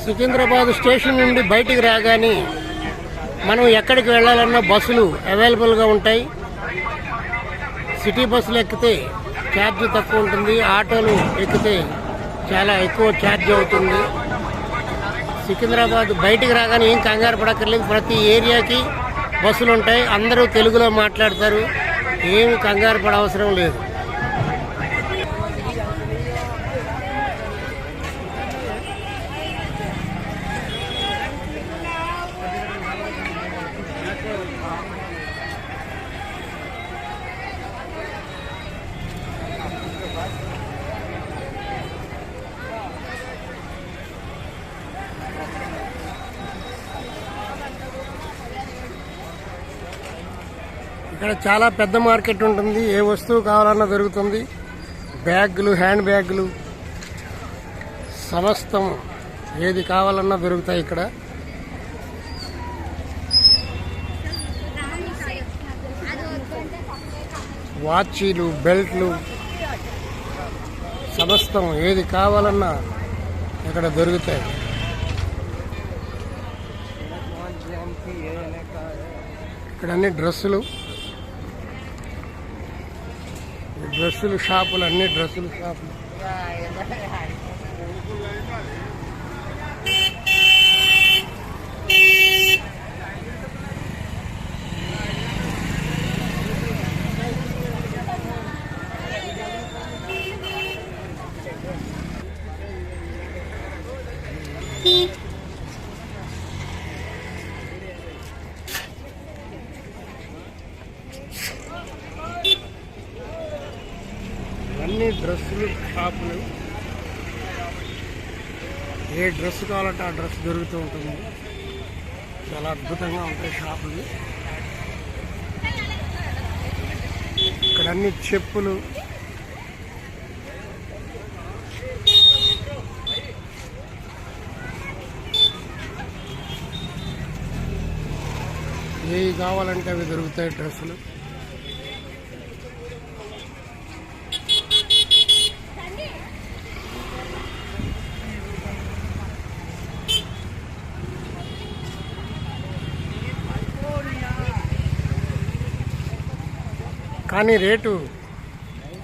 Secunderabad station నుండి బయటికి రాగానే మనం ఎక్కడికి వెళ్ళాలన్నా బస్సులు అవైలబుల్గా ఉంటాయి. సిటీ బస్సులు ఎక్కితే ఛార్జ్ తక్కువ ఉంటుంది, ఆటోలు ఎక్కితే చాలా ఎక్కువ ఛార్జ్ అవుతుంది. సికింద్రాబాద్ బయటికి రాగానే ఏం కంగారు పడక్కర్లేదు, ప్రతి ఏరియాకి బస్సులు ఉంటాయి. అందరూ తెలుగులో మాట్లాడతారు, ఏమి కంగారు పడవసరం లేదు. ఇక్కడ చాలా పెద్ద మార్కెట్ ఉంటుంది, ఏ వస్తువు కావాలన్నా దొరుకుతుంది. బ్యాగులు, హ్యాండ్ బ్యాగులు, సమస్తం ఏది కావాలన్నా దొరుకుతాయి ఇక్కడ. వాచీలు, బెల్ట్లు, సమస్తం ఏది కావాలన్నా ఇక్కడ దొరుకుతాయి. ఇక్కడ అన్ని డ్రెస్సులు షాపులు, అన్ని డ్రెస్సులు షాపులు. అన్ని డ్రెస్సులు షాపులు, ఏ డ్రెస్ కావాలంటే ఆ డ్రెస్ దొరుకుతూ ఉంటుంది. చాలా అద్భుతంగా ఉంటాయి షాపులు. ఇక్కడ అన్ని చెప్పులు, ఏవి కావాలంటే అవి దొరుకుతాయి డ్రెస్సులు. కానీ రేటు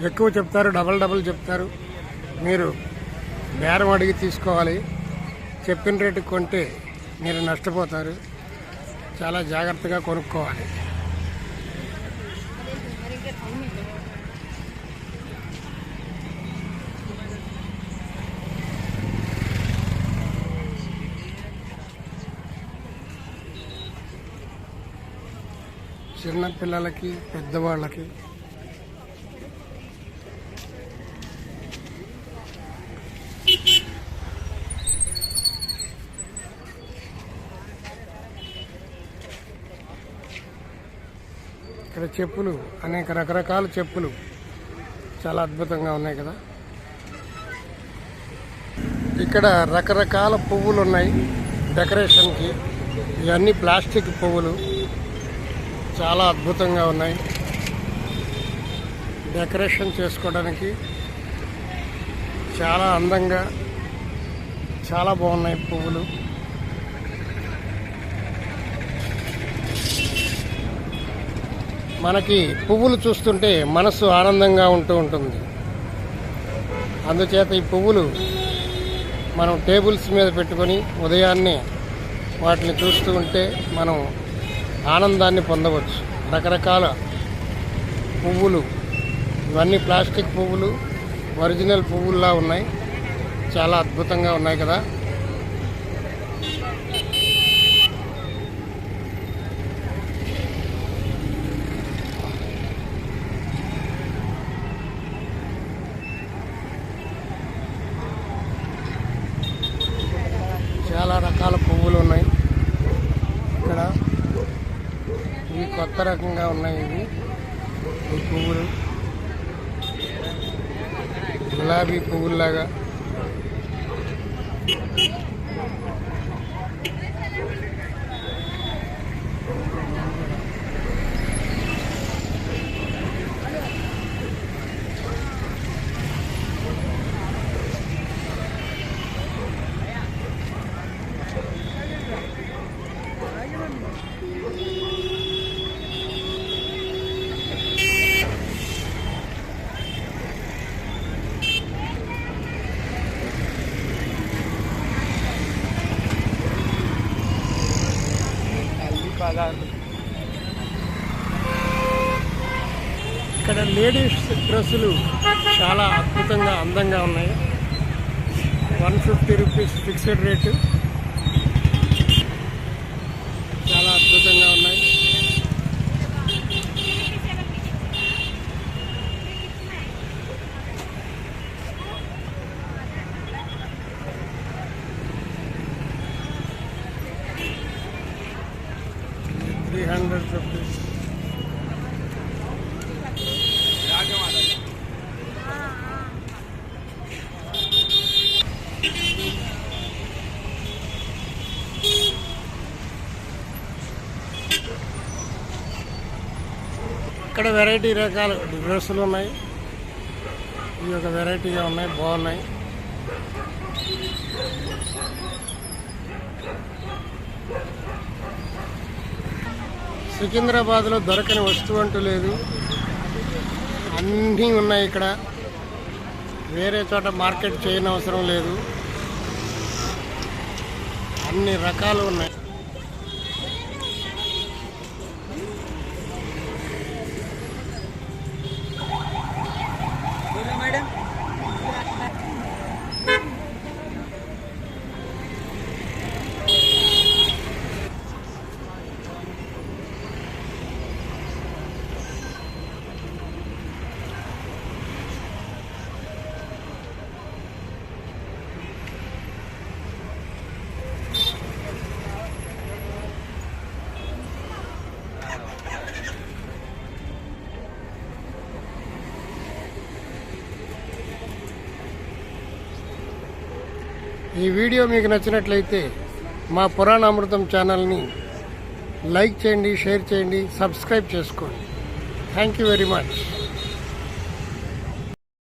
ఎక్కువ చెప్తారు, డబల్ చెప్తారు. మీరు బేరం అడిగి తీసుకోవాలి. చెప్పిన రేటు కొంటే మీరు నష్టపోతారు. చాలా జాగ్రత్తగా కొనుక్కోవాలి. చిన్న పిల్లలకి, పెద్దవాళ్ళకి ఇక్కడ చెప్పులు, అనేక రకరకాల చెప్పులు చాలా అద్భుతంగా ఉన్నాయి కదా. ఇక్కడ రకరకాల పువ్వులు ఉన్నాయి డెకరేషన్కి. ఇవన్నీ ప్లాస్టిక్ పువ్వులు, చాలా అద్భుతంగా ఉన్నాయి. డెకరేషన్ చేసుకోవడానికి చాలా అందంగా, చాలా బాగున్నాయి పువ్వులు. మనకి పువ్వులు చూస్తుంటే మనసు ఆనందంగా ఉంటుంది. అందుచేత ఈ పువ్వులు మనం టేబుల్స్ మీద పెట్టుకొని ఉదయాన్నే వాటిని చూస్తూ ఉంటే మనం ఆనందాన్ని పొందవచ్చు. రకరకాల పువ్వులు, ఇవన్నీ ప్లాస్టిక్ పువ్వులు, ఒరిజినల్ పువ్వుల్లా ఉన్నాయి. చాలా అద్భుతంగా ఉన్నాయి కదా. చాలా రకాల పువ్వులు ఉన్నాయి ఇక్కడ. ఇవి కొత్త రకంగా ఉన్నాయి. ఈ పువ్వులు గులాబీ పువ్వుల్లాగా. లేడీస్ డ్రెస్సులు చాలా అద్భుతంగా అందంగా ఉన్నాయి. 150 రూపీస్ ఫిక్స్డ్ రేటు. చాలా అద్భుతంగా ఉన్నాయి. ₹300. ఇక్కడ వెరైటీ రకాల డ్రెస్సులు ఉన్నాయి. ఇవి ఒక వెరైటీగా ఉన్నాయి, బాగున్నాయి. సికింద్రాబాద్లో దొరకని వస్తువు అంటూ లేదు, అన్నీ ఉన్నాయి ఇక్కడ. వేరే చోట మార్కెట్ చేయని అవసరం లేదు, అన్ని రకాలు ఉన్నాయి. ఈ వీడియో మీకు నచ్చినట్లయితే మా పురాణామృతం ఛానల్ని లైక్ చేయండి, షేర్ చేయండి, సబ్స్క్రైబ్ చేసుకోండి. Thank you very much.